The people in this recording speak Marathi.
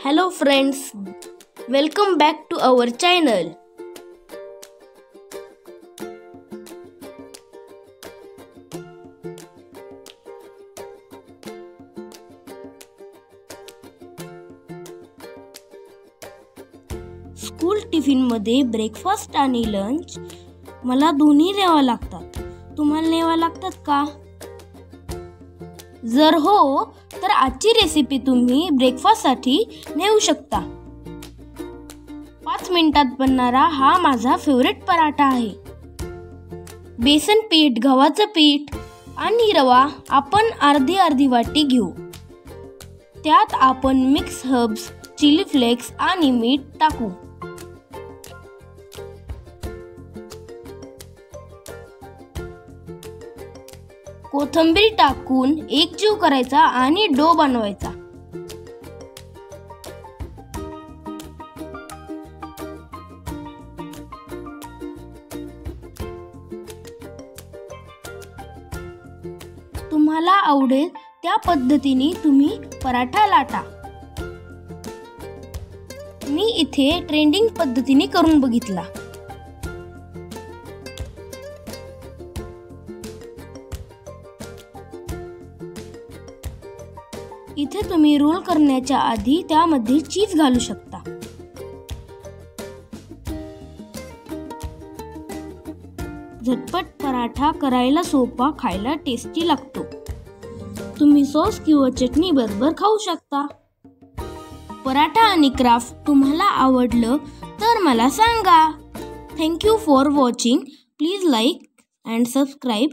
Hello friends, welcome back to our channel. School tiffin मध्ये ब्रेकफास्ट आणि लंच मला दोन्ही न्यावा लागतात. तुम्हाला न्यावा लागतात का? जर हो तर आजची रेसिपी तुम्ही ब्रेकफास्ट साठी नेऊ शकता. 5 मिनिटात बनणारा हा माझा फेवरेट पराठा आहे. बेसन पीठ, गव्हाचं पीठ आणि रवा आपण अर्धी वाटी घेऊ. त्यात आपण मिक्स हर्ब्स, चिली फ्लेक्स आणि मीठ टाकू. कोथिंबीर टाकून एकजीव करायचा आणि डो बनवायचा. तुम्हाला आवडेल त्या पद्धतीने तुम्ही पराठा लाटा. मी इथे ट्रेंडिंग पद्धतीने करून बघितला. इथे तुम्ही रोल करण्याच्या आधी त्यामध्ये चीज घालू शकता. झटपट पराठा करायला सोपा, खायला टेस्टी लागतो. तुम्ही सॉस किंवा चटणी बरोबर खाऊ शकता. पराठा आणि क्राफ्ट तुम्हाला आवडलं तर मला सांगा. Thank you for watching. Please like and subscribe.